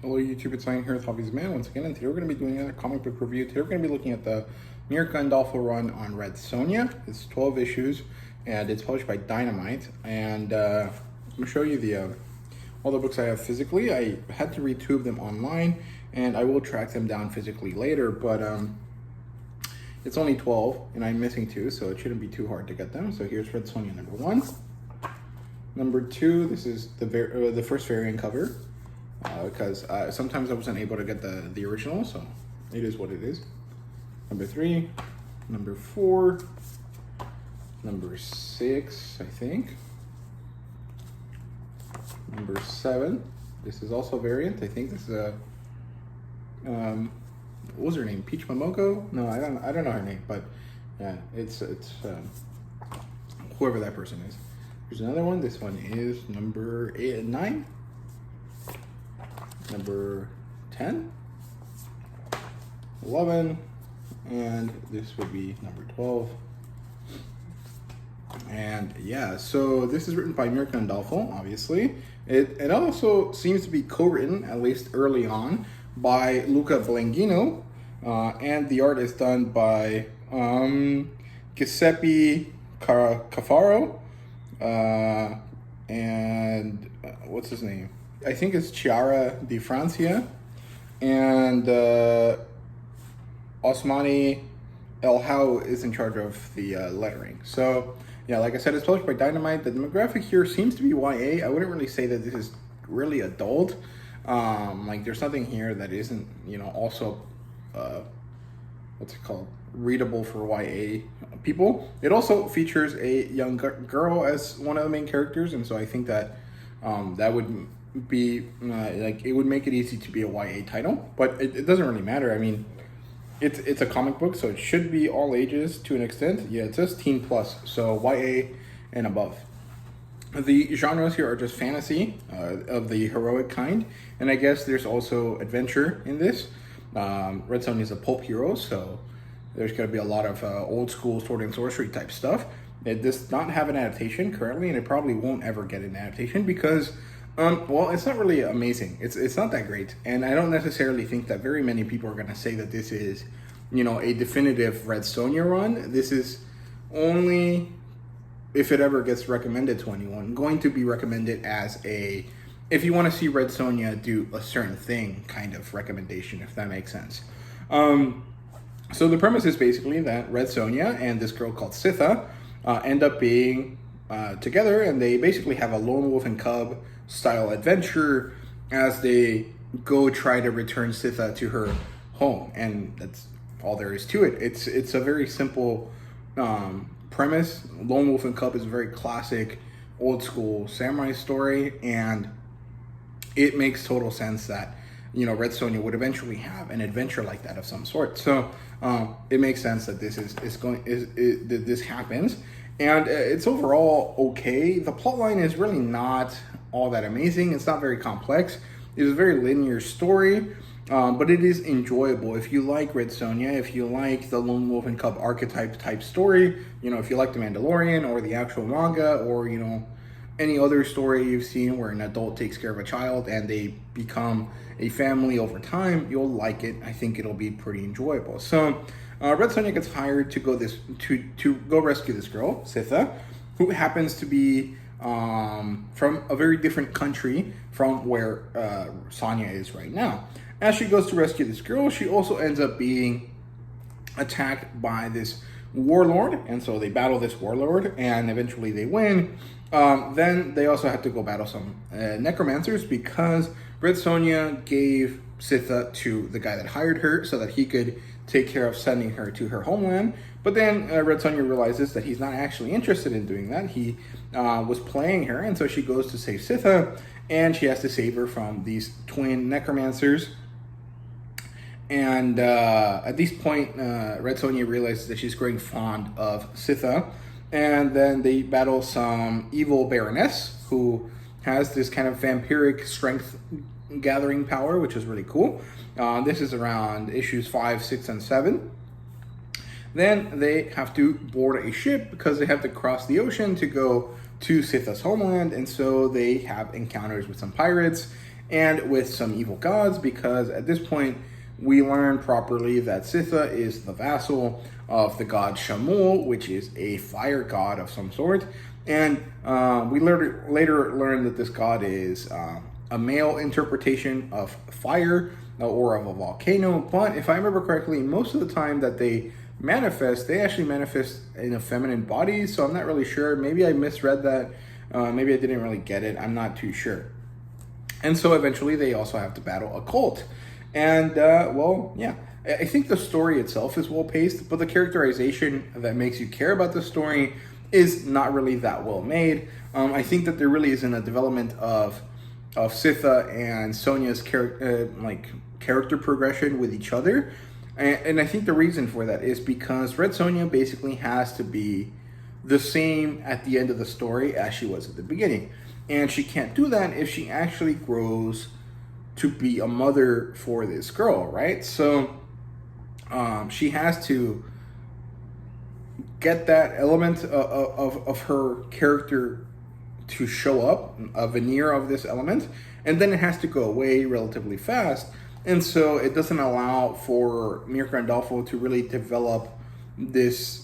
Hello YouTube, it's Sonja here with Hobbies Man once again, and today we're going to be doing another comic book review. Today we're going to be looking at the Mirka Andolfo'S run on Red Sonja. It's 12 issues, and it's published by Dynamite. And I'm going to show you the all the books I have physically. I had to read 2 of them online, and I will track them down physically later, but it's only 12, and I'm missing 2, so it shouldn't be too hard to get them. So here's Red Sonja number 1. Number 2, this is the first variant cover. Because sometimes I wasn't able to get the original, so it is what it is. Number 3, number 4, number 6, I think. Number 7, this is also a variant. I think this is a what was her name? Peach Momoko? No, I don't know her name, but yeah, it's whoever that person is. Here's another one. This one is number 8 and 9. Number 10, 11, and this would be number 12. And yeah, so this is written by Mirka Andolfo, obviously. It also seems to be co-written, at least early on, by Luca Blanghino, and the art is done by Giuseppe Cafaro, and what's his name? I think it's Chiara Di Francia, and Osmani El Hau is in charge of the lettering. So yeah, like I said, it's published by Dynamite. The demographic here seems to be YA. I wouldn't really say that this is really adult. Like there's nothing here that isn't, you know, also what's it called, readable for YA people. It also features a young girl as one of the main characters, and so I think that that would be like, it would make it easy to be a YA title, but it doesn't really matter. I mean, it's a comic book, so it should be all ages to an extent. Yeah, it says teen plus, so YA and above. The genres here are just fantasy of the heroic kind, and I guess there's also adventure in this. Red Sonja is a pulp hero, so there's going to be a lot of old school sword and sorcery type stuff. It does not have an adaptation currently, and it probably won't ever get an adaptation because well, it's not really amazing. It's not that great, and I don't necessarily think that very many people are going to say that this is, you know, a definitive Red Sonja run. This is only, if it ever gets recommended to anyone, going to be recommended as a, if you want to see Red Sonja do a certain thing kind of recommendation, if that makes sense. So the premise is basically that Red Sonja and this girl called Sitha end up being together, and they basically have a lone wolf and cub style adventure as they go try to return Sitha to her home, and that's all there is to it. It's a very simple premise. Lone wolf and cub is a very classic old school samurai story, and it makes total sense that, you know, Red Sonja would eventually have an adventure like that of some sort. So it makes sense that this that this happens, and it's overall okay. The plotline is really not all that amazing. It's not very complex. It's a very linear story, but it is enjoyable. If you like Red Sonja, if you like the lone wolf and cub archetype type story, you know, if you like The Mandalorian or the actual manga, or, you know, any other story you've seen where an adult takes care of a child and they become a family over time, you'll like it. I think it'll be pretty enjoyable. So Red Sonja gets hired to go go rescue this girl, Sitha, who happens to be from a very different country from where Sonja is right now. As she goes to rescue this girl, she also ends up being attacked by this warlord, and so they battle this warlord, and eventually they win. Then they also have to go battle some necromancers, because Red Sonja gave Sitha to the guy that hired her so that he could take care of sending her to her homeland. But then Red Sonja realizes that he's not actually interested in doing that. He was playing her, and so she goes to save Sitha, and she has to save her from these twin necromancers. And at this point, Red Sonja realizes that she's growing fond of Sitha, and then they battle some evil baroness who has this kind of vampiric strength gathering power, which is really cool. This is around issues 5, 6, and 7. Then they have to board a ship because they have to cross the ocean to go to Sitha's homeland, and so they have encounters with some pirates, and with some evil gods, because at this point we learn properly that Sitha is the vassal of the god Shamul, which is a fire god of some sort. And we later learn that this god is a male interpretation of fire or of a volcano. But if I remember correctly, most of the time that they actually manifest in a feminine body. So I'm not really sure. Maybe I misread that. Maybe I didn't really get it. I'm not too sure. And so eventually they also have to battle a cult. And, well, yeah, I think the story itself is well paced, but the characterization that makes you care about the story is not really that well made. I think that there really isn't a development of Sitha and Sonja's character progression with each other. And I think the reason for that is because Red Sonja basically has to be the same at the end of the story as she was at the beginning. And she can't do that if she actually grows to be a mother for this girl, right? So she has to get that element of her character to show up, a veneer of this element, and then it has to go away relatively fast. And so it doesn't allow for Mirka Andolfo to really develop this,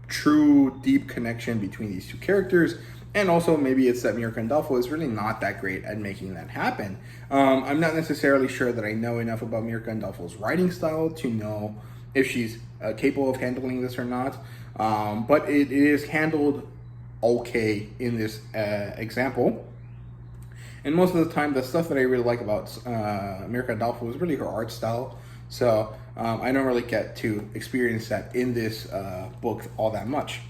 true, deep connection between these two characters. And also maybe it's that Mirka Andolfo is really not that great at making that happen. I'm not necessarily sure that I know enough about Mirka Andolfo's writing style to know if she's capable of handling this or not. But it is handled okay in this example. And most of the time, the stuff that I really like about Mirka Andolfo is really her art style. So I don't really get to experience that in this book all that much.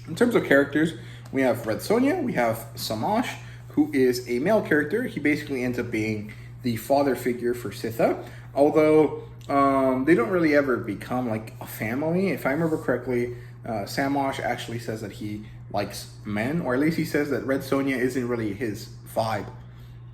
In terms of characters, we have Red Sonja, we have Samash, who is a male character. He basically ends up being the father figure for Sitha, although they don't really ever become like a family. If I remember correctly, Samash actually says that he likes men, or at least he says that Red Sonja isn't really his vibe.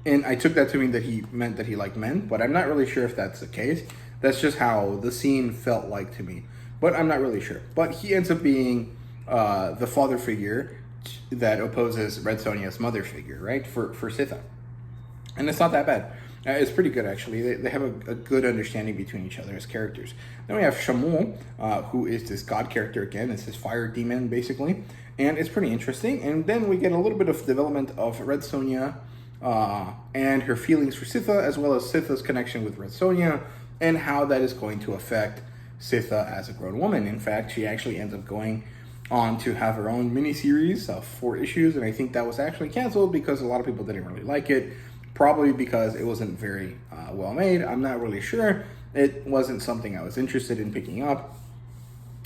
And I took that to mean that he meant that he liked men, but I'm not really sure if that's the case. That's just how the scene felt like to me, but I'm not really sure. But he ends up being the father figure that opposes Red Sonja's mother figure, right, for Sitha. And it's not that bad. It's pretty good, actually. They have a good understanding between each other as characters. Then we have Shamul, who is this god character again. It's this fire demon, basically. And it's pretty interesting. And then we get a little bit of development of Red Sonja and her feelings for Sitha, as well as Sitha's connection with Red Sonja, and how that is going to affect Sitha as a grown woman. In fact, she actually ends up going on to have her own miniseries of 4 issues, and I think that was actually canceled because a lot of people didn't really like it, probably because it wasn't very well made. I'm not really sure. It wasn't something I was interested in picking up,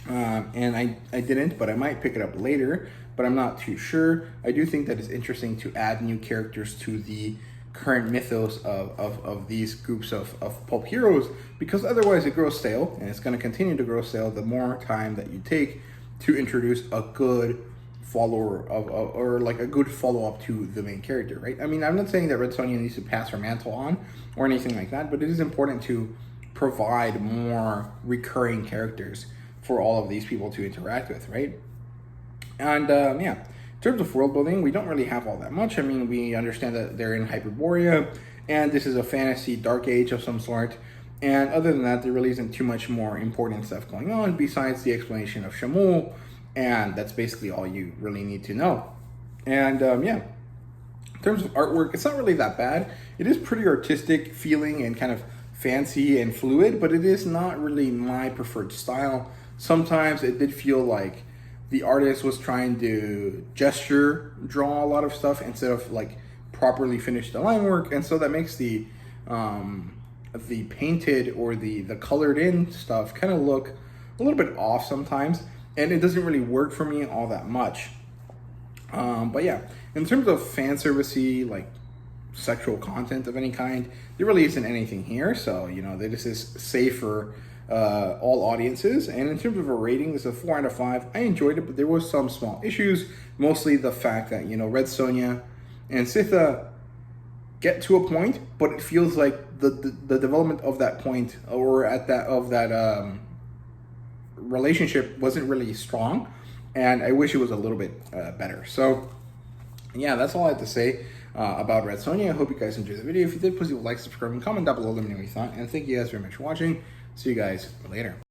and I didn't, but I might pick it up later, but I'm not too sure. I do think that it's interesting to add new characters to the current mythos of these groups of pulp heroes, because otherwise it grows stale, and it's going to continue to grow stale the more time that you take to introduce a good follower or like a good follow-up to the main character, right? I mean, I'm not saying that Red Sonja needs to pass her mantle on or anything like that, but it is important to provide more recurring characters for all of these people to interact with, right? And yeah, in terms of world building, we don't really have all that much. I mean, we understand that they're in Hyperborea, and this is a fantasy dark age of some sort. And other than that, there really isn't too much more important stuff going on besides the explanation of Shamul, and that's basically all you really need to know. And yeah, in terms of artwork, it's not really that bad. It is pretty artistic feeling and kind of fancy and fluid, but it is not really my preferred style. Sometimes it did feel like the artist was trying to gesture draw a lot of stuff instead of like properly finish the line work, and so that makes the painted or the colored in stuff kind of look a little bit off sometimes, and it doesn't really work for me all that much. But yeah, in terms of fan servicey, like sexual content of any kind, there really isn't anything here. So, you know, this is safe for all audiences. And in terms of a rating, this is a 4 out of 5. I enjoyed it, but there was some small issues. Mostly the fact that, you know, Red Sonja and Sitha get to a point, but it feels like the development of that point or of that relationship wasn't really strong, and I wish it was a little bit better. So yeah, that's all I have to say. about Red Sonja. I hope you guys enjoyed the video. If you did, please leave a like, subscribe, and comment down below. Let me know what you thought. And thank you guys very much for watching. See you guys later.